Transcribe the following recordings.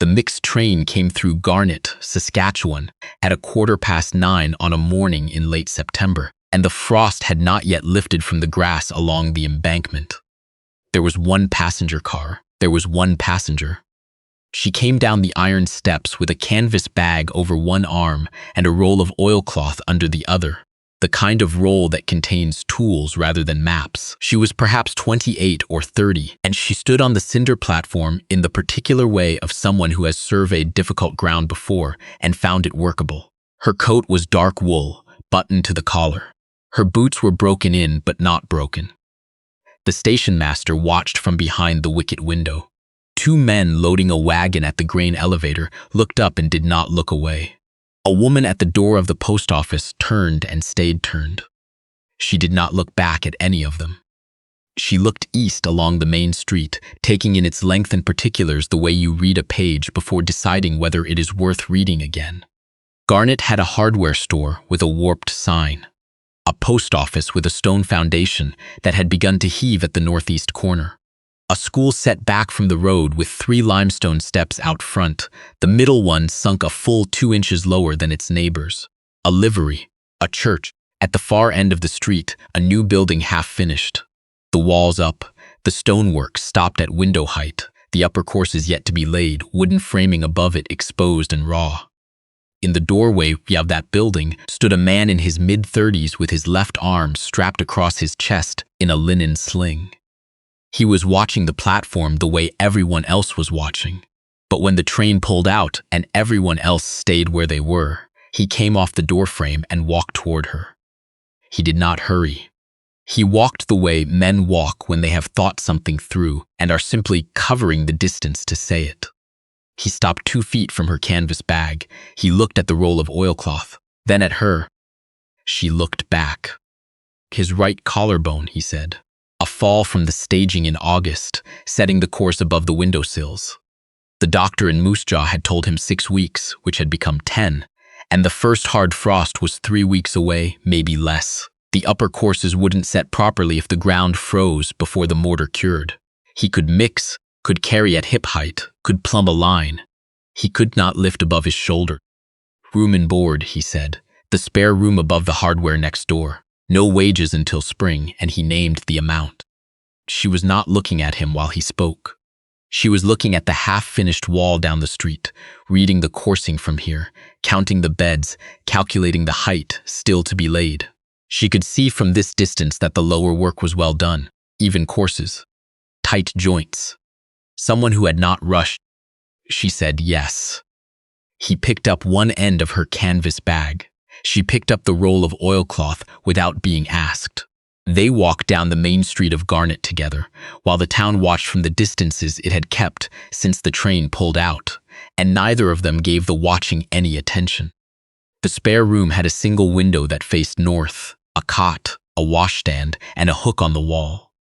The mixed train came through Garnet, Saskatchewan, at 9:15 on a morning in late September, and the frost had not yet lifted from the grass along the embankment. There was one passenger car. There was one passenger. She came down the iron steps with a canvas bag over one arm and a roll of oilcloth under the other, the kind of roll that contains tools rather than maps. She was perhaps 28 or 30, and she stood on the cinder platform in the particular way of someone who has surveyed difficult ground before and found it workable. Her coat was dark wool, buttoned to the collar. Her boots were broken in but not broken. The station master watched from behind the wicket window. Two men loading a wagon at the grain elevator looked up and did not look away. A woman at the door of the post office turned and stayed turned. She did not look back at any of them. She looked east along the main street, taking in its length and particulars the way you read a page before deciding whether it is worth reading again. Garnet had a hardware store with a warped sign, a post office with a stone foundation that had begun to heave at the northeast corner, a school set back from the road with 3 limestone steps out front, the middle one sunk a full 2 inches lower than its neighbors, a livery, a church, at the far end of the street, a new building half finished. The walls up, the stonework stopped at window height, the upper courses yet to be laid, wooden framing above it exposed and raw. In the doorway of that building stood a man in his mid-30s with his left arm strapped across his chest in a linen sling. He was watching the platform the way everyone else was watching. But when the train pulled out and everyone else stayed where they were, he came off the doorframe and walked toward her. He did not hurry. He walked the way men walk when they have thought something through and are simply covering the distance to say it. He stopped 2 feet from her canvas bag. He looked at the roll of oilcloth, then at her. She looked back. His right collarbone, he said. A fall from the staging in August, setting the course above the windowsills. The doctor in Moose Jaw had told him 6 weeks, which had become 10, and the first hard frost was 3 weeks away, maybe less. The upper courses wouldn't set properly if the ground froze before the mortar cured. He could mix, could carry at hip height, could plumb a line. He could not lift above his shoulder. Room and board, he said, the spare room above the hardware next door. No wages until spring, and he named the amount. She was not looking at him while he spoke. She was looking at the half-finished wall down the street, reading the coursing from here, counting the beds, calculating the height still to be laid. She could see from this distance that the lower work was well done, even courses, tight joints. Someone who had not rushed. She said yes. He picked up one end of her canvas bag. She picked up the roll of oilcloth without being asked. They walked down the main street of Garnet together, while the town watched from the distances it had kept since the train pulled out, and neither of them gave the watching any attention. The spare room had a single window that faced north, a cot, a washstand, and a hook on the wall.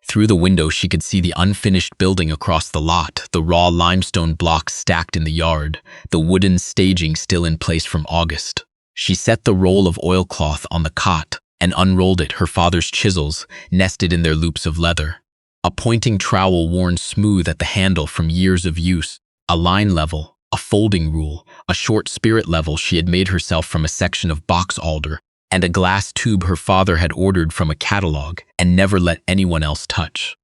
Through the window she could see the unfinished building across the lot, the raw limestone blocks stacked in the yard, the wooden staging still in place from August. She set the roll of oilcloth on the cot and unrolled it, her father's chisels nested in their loops of leather, a pointing trowel worn smooth at the handle from years of use, a line level, a folding rule, a short spirit level she had made herself from a section of box alder, and a glass tube her father had ordered from a catalog and never let anyone else touch.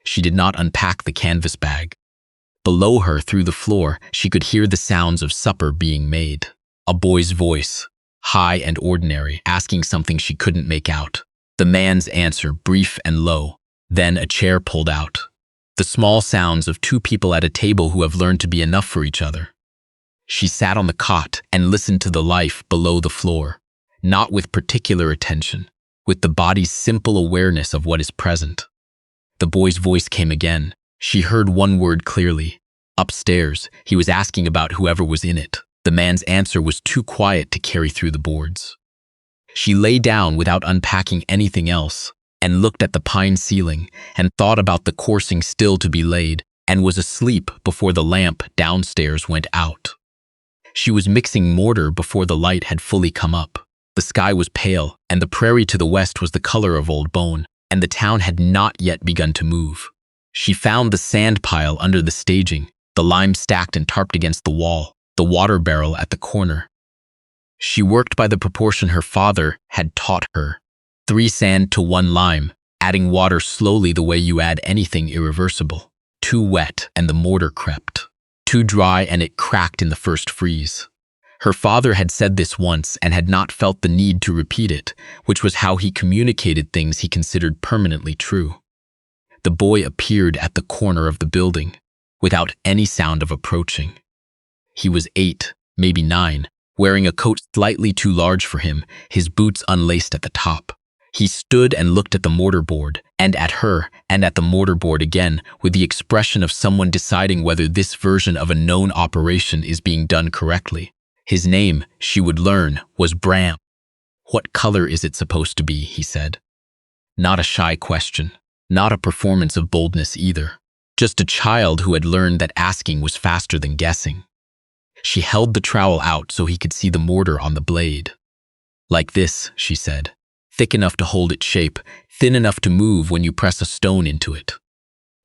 She did not unpack the canvas bag. Below her, through the floor, she could hear the sounds of supper being made. A boy's voice, high and ordinary, asking something she couldn't make out. The man's answer, brief and low. Then a chair pulled out. The small sounds of 2 people at a table who have learned to be enough for each other. She sat on the cot and listened to the life below the floor, not with particular attention, with the body's simple awareness of what is present. The boy's voice came again. She heard one word clearly. Upstairs, he was asking about whoever was in it. The man's answer was too quiet to carry through the boards. She lay down without unpacking anything else and looked at the pine ceiling and thought about the coursing still to be laid and was asleep before the lamp downstairs went out. She was mixing mortar before the light had fully come up. The sky was pale and the prairie to the west was the color of old bone, and the town had not yet begun to move. She found the sand pile under the staging, the lime stacked and tarped against the wall, the water barrel at the corner. She worked by the proportion her father had taught her. 3 sand to 1 lime, adding water slowly the way you add anything irreversible. Too wet and the mortar crept. Too dry and it cracked in the first freeze. Her father had said this once and had not felt the need to repeat it, which was how he communicated things he considered permanently true. The boy appeared at the corner of the building, without any sound of approaching. He was 8, maybe 9, wearing a coat slightly too large for him, his boots unlaced at the top. He stood and looked at the mortarboard, and at her, and at the mortarboard again, with the expression of someone deciding whether this version of a known operation is being done correctly. His name, she would learn, was Bram. "What color is it supposed to be?" he said. Not a shy question, not a performance of boldness either. Just a child who had learned that asking was faster than guessing. She held the trowel out so he could see the mortar on the blade. "Like this," she said. "Thick enough to hold its shape, thin enough to move when you press a stone into it."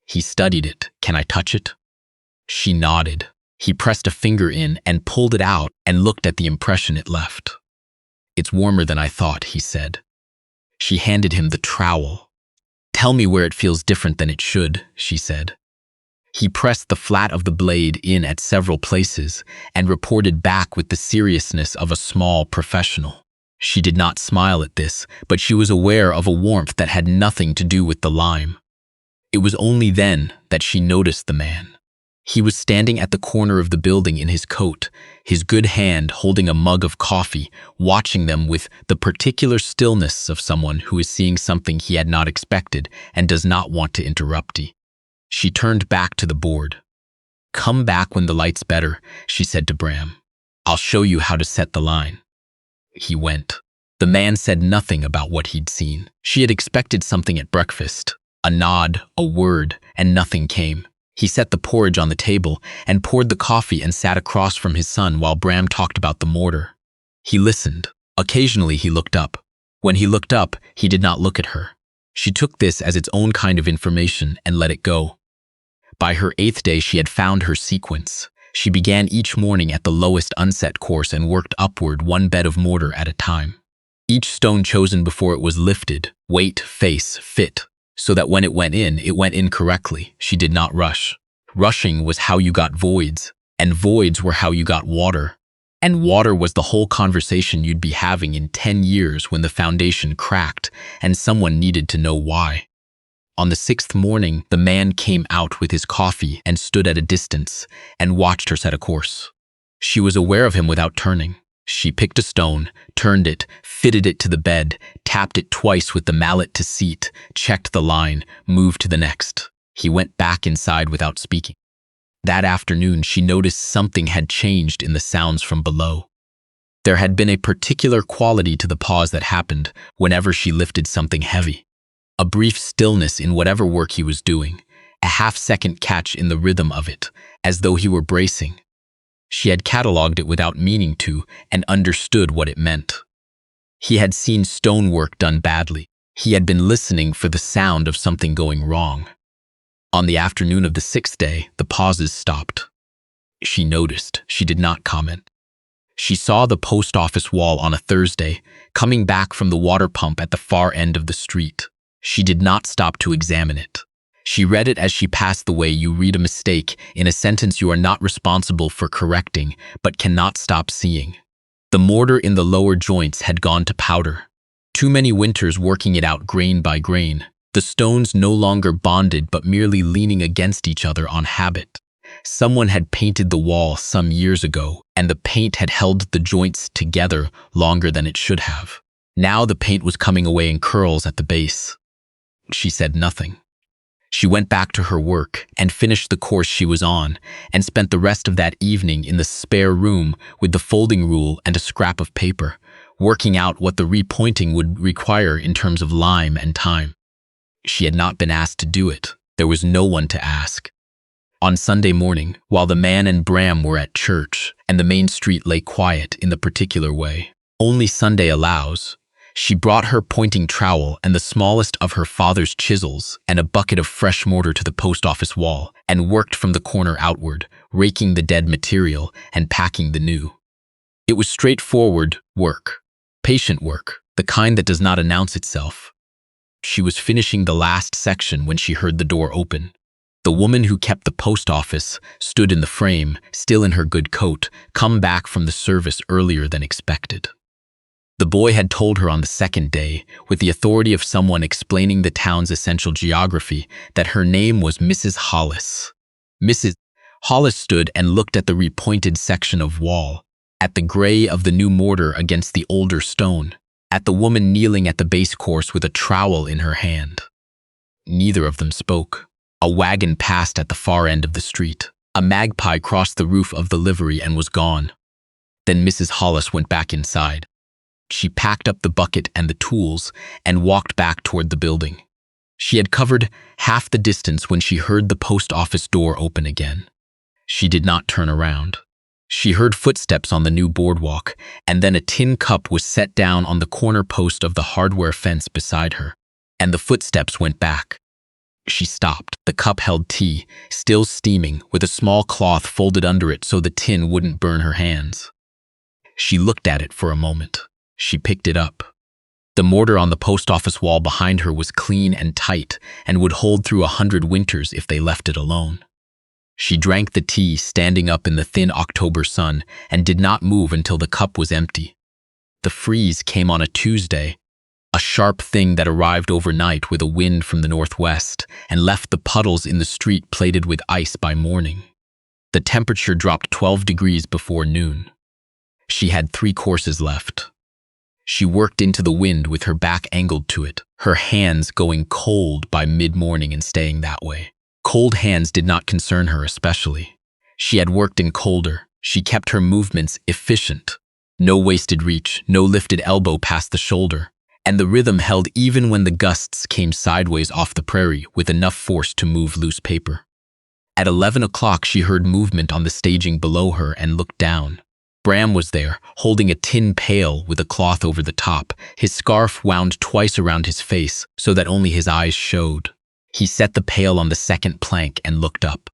He studied it. "Can I touch it?" She nodded. He pressed a finger in and pulled it out and looked at the impression it left. "It's warmer than I thought," he said. She handed him the trowel. "Tell me where it feels different than it should," she said. He pressed the flat of the blade in at several places and reported back with the seriousness of a small professional. She did not smile at this, but she was aware of a warmth that had nothing to do with the lime. It was only then that she noticed the man. He was standing at the corner of the building in his coat, his good hand holding a mug of coffee, watching them with the particular stillness of someone who is seeing something he had not expected and does not want to interrupt. She turned back to the board. "Come back when the light's better," she said to Bram. "I'll show you how to set the line." He went. The man said nothing about what he'd seen. She had expected something at breakfast, a nod, a word, and nothing came. He set the porridge on the table and poured the coffee and sat across from his son while Bram talked about the mortar. He listened. Occasionally he looked up. When he looked up, he did not look at her. She took this as its own kind of information and let it go. By her 8th day, she had found her sequence. She began each morning at the lowest unset course and worked upward 1 bed of mortar at a time. Each stone chosen before it was lifted, weight, face, fit, so that when it went in correctly. She did not rush. Rushing was how you got voids, and voids were how you got water. And water was the whole conversation you'd be having in 10 years when the foundation cracked and someone needed to know why. On the 6th morning, the man came out with his coffee and stood at a distance and watched her set a course. She was aware of him without turning. She picked a stone, turned it, fitted it to the bed, tapped it twice with the mallet to seat, checked the line, moved to the next. He went back inside without speaking. That afternoon, she noticed something had changed in the sounds from below. There had been a particular quality to the pause that happened whenever she lifted something heavy. A brief stillness in whatever work he was doing, a half-second catch in the rhythm of it, as though he were bracing. She had catalogued it without meaning to and understood what it meant. He had seen stonework done badly. He had been listening for the sound of something going wrong. On the afternoon of the 6th day, the pauses stopped. She noticed. She did not comment. She saw the post office wall on a Thursday, coming back from the water pump at the far end of the street. She did not stop to examine it. She read it as she passed the way you read a mistake in a sentence you are not responsible for correcting, but cannot stop seeing. The mortar in the lower joints had gone to powder. Too many winters working it out grain by grain. The stones no longer bonded but merely leaning against each other on habit. Someone had painted the wall some years ago, and the paint had held the joints together longer than it should have. Now the paint was coming away in curls at the base. She said nothing. She went back to her work and finished the course she was on and spent the rest of that evening in the spare room with the folding rule and a scrap of paper, working out what the repointing would require in terms of lime and time. She had not been asked to do it. There was no one to ask. On Sunday morning, while the man and Bram were at church and the main street lay quiet in the particular way only Sunday allows, She brought her pointing trowel and the smallest of her father's chisels and a bucket of fresh mortar to the post office wall and worked from the corner outward, raking the dead material and packing the new. It was straightforward work, patient work, the kind that does not announce itself. She was finishing the last section when she heard the door open. The woman who kept the post office stood in the frame, still in her good coat, come back from the service earlier than expected. The boy had told her on the second day, with the authority of someone explaining the town's essential geography, that her name was Mrs. Hollis. Mrs. Hollis stood and looked at the repointed section of wall, at the gray of the new mortar against the older stone, at the woman kneeling at the base course with a trowel in her hand. Neither of them spoke. A wagon passed at the far end of the street. A magpie crossed the roof of the livery and was gone. Then Mrs. Hollis went back inside. She packed up the bucket and the tools and walked back toward the building. She had covered half the distance when she heard the post office door open again. She did not turn around. She heard footsteps on the new boardwalk, and then a tin cup was set down on the corner post of the hardware fence beside her, and the footsteps went back. She stopped. The cup held tea, still steaming, with a small cloth folded under it so the tin wouldn't burn her hands. She looked at it for a moment. She picked it up. The mortar on the post office wall behind her was clean and tight and would hold through 100 winters if they left it alone. She drank the tea standing up in the thin October sun and did not move until the cup was empty. The freeze came on a Tuesday, a sharp thing that arrived overnight with a wind from the northwest and left the puddles in the street plated with ice by morning. The temperature dropped 12 degrees before noon. She had 3 courses left. She worked into the wind with her back angled to it, her hands going cold by mid-morning and staying that way. Cold hands did not concern her especially. She had worked in colder. She kept her movements efficient. No wasted reach, no lifted elbow past the shoulder, and the rhythm held even when the gusts came sideways off the prairie with enough force to move loose paper. At 11 o'clock she heard movement on the staging below her and looked down. Bram was there, holding a tin pail with a cloth over the top, his scarf wound twice around his face so that only his eyes showed. He set the pail on the second plank and looked up.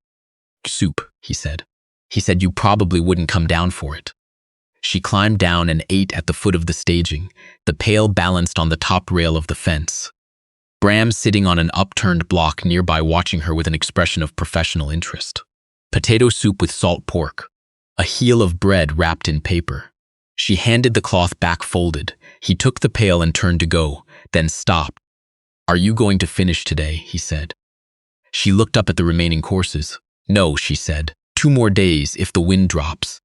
"Soup," he said. He said you probably wouldn't come down for it. She climbed down and ate at the foot of the staging, the pail balanced on the top rail of the fence. Bram sitting on an upturned block nearby watching her with an expression of professional interest. Potato soup with salt pork. A heel of bread wrapped in paper. She handed the cloth back folded. He took the pail and turned to go, then stopped. "Are you going to finish today?" he said. She looked up at the remaining courses. "No," she said. 2 more days if the wind drops."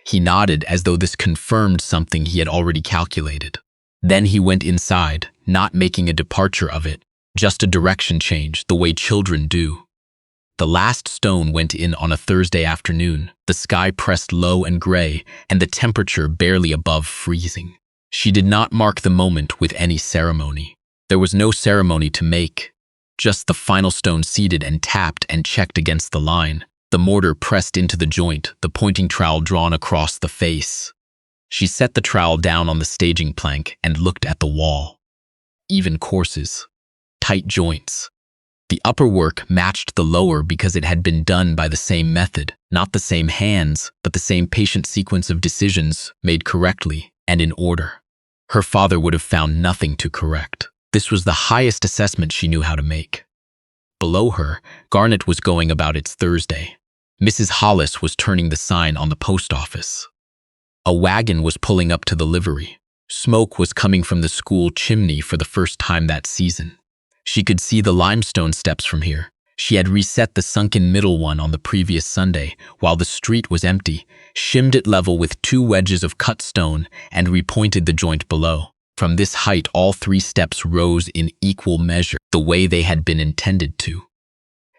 He nodded as though this confirmed something he had already calculated. Then he went inside, not making a departure of it, just a direction change, the way children do. The last stone went in on a Thursday afternoon, the sky pressed low and gray, and the temperature barely above freezing. She did not mark the moment with any ceremony. There was no ceremony to make, just the final stone seated and tapped and checked against the line, the mortar pressed into the joint, the pointing trowel drawn across the face. She set the trowel down on the staging plank and looked at the wall. Even courses, tight joints. The upper work matched the lower because it had been done by the same method, not the same hands, but the same patient sequence of decisions made correctly and in order. Her father would have found nothing to correct. This was the highest assessment she knew how to make. Below her, Garnet was going about its Thursday. Mrs. Hollis was turning the sign on the post office. A wagon was pulling up to the livery. Smoke was coming from the school chimney for the first time that season. She could see the limestone steps from here. She had reset the sunken middle one on the previous Sunday, while the street was empty, shimmed it level with 2 wedges of cut stone, and repointed the joint below. From this height, all 3 steps rose in equal measure, the way they had been intended to.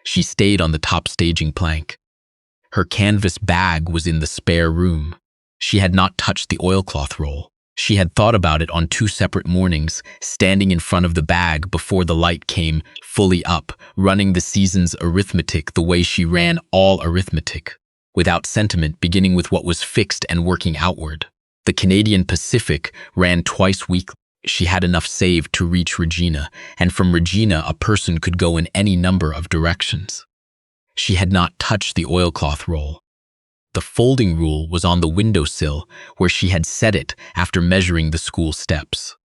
She stayed on the top staging plank. Her canvas bag was in the spare room. She had not touched the oilcloth roll. She had thought about it on 2 separate mornings, standing in front of the bag before the light came fully up, running the season's arithmetic the way she ran all arithmetic, without sentiment, beginning with what was fixed and working outward. The Canadian Pacific ran twice weekly. She had enough saved to reach Regina, and from Regina a person could go in any number of directions. She had not touched the oilcloth roll. The folding rule was on the windowsill where she had set it after measuring the school steps.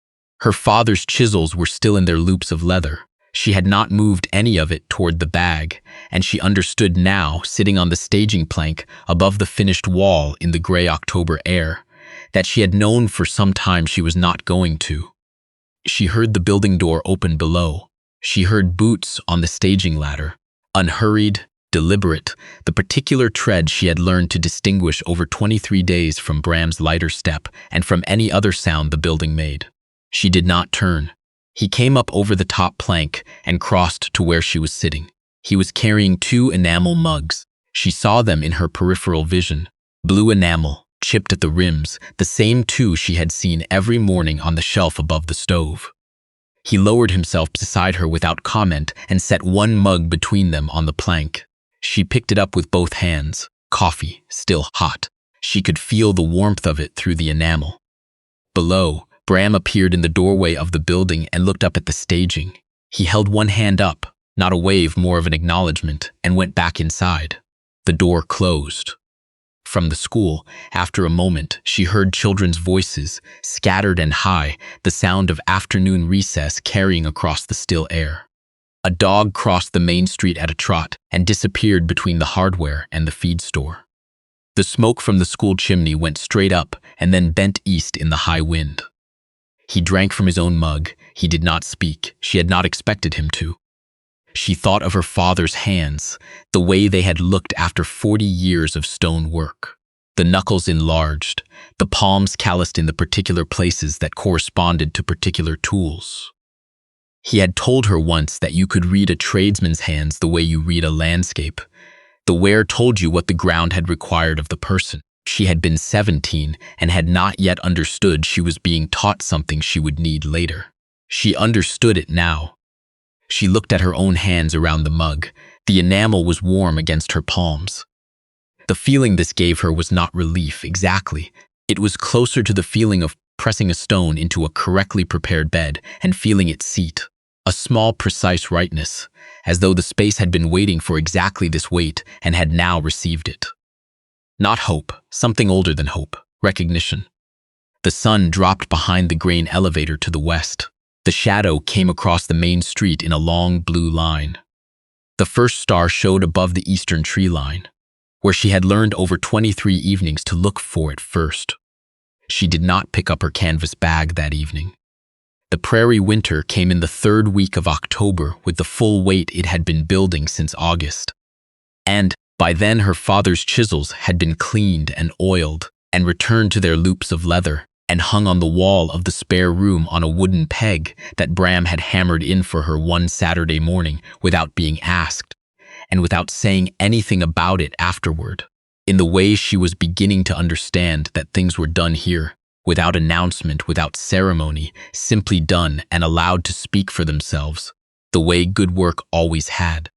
Her father's chisels were still in their loops of leather. She had not moved any of it toward the bag, and she understood now, sitting on the staging plank above the finished wall in the gray October air, that she had known for some time she was not going to. She heard the building door open below. She heard boots on the staging ladder, unhurried, deliberate, the particular tread she had learned to distinguish over 23 days from Bram's lighter step and from any other sound the building made. She did not turn. He came up over the top plank and crossed to where she was sitting. He was carrying 2 enamel mugs. She saw them in her peripheral vision. Blue enamel, chipped at the rims, the same 2 she had seen every morning on the shelf above the stove. He lowered himself beside her without comment and set 1 mug between them on the plank. She picked it up with both hands. Coffee, still hot. She could feel the warmth of it through the enamel. Below, Bram appeared in the doorway of the building and looked up at the staging. He held 1 hand up, not a wave, more of an acknowledgement, and went back inside. The door closed. From the school, after a moment, she heard children's voices, scattered and high, the sound of afternoon recess carrying across the still air. A dog crossed the main street at a trot and disappeared between the hardware and the feed store. The smoke from the school chimney went straight up and then bent east in the high wind. He drank from his own mug. He did not speak. She had not expected him to. She thought of her father's hands, the way they had looked after 40 years of stone work. The knuckles enlarged, the palms calloused in the particular places that corresponded to particular tools. He had told her once that you could read a tradesman's hands the way you read a landscape. The wear told you what the ground had required of the person. She had been 17 and had not yet understood she was being taught something she would need later. She understood it now. She looked at her own hands around the mug. The enamel was warm against her palms. The feeling this gave her was not relief, exactly. It was closer to the feeling of pressing a stone into a correctly prepared bed and feeling its seat. A small, precise rightness, as though the space had been waiting for exactly this weight and had now received it. Not hope, something older than hope, recognition. The sun dropped behind the grain elevator to the west. The shadow came across the main street in a long blue line. The first star showed above the eastern tree line, where she had learned over 23 evenings to look for it first. She did not pick up her canvas bag that evening. The Prairie winter came in the 3rd week of October with the full weight it had been building since August. And by then her father's chisels had been cleaned and oiled and returned to their loops of leather and hung on the wall of the spare room on a wooden peg that Bram had hammered in for her one Saturday morning without being asked and without saying anything about it afterward. In the way she was beginning to understand that things were done here, without announcement, without ceremony, simply done and allowed to speak for themselves, the way good work always had.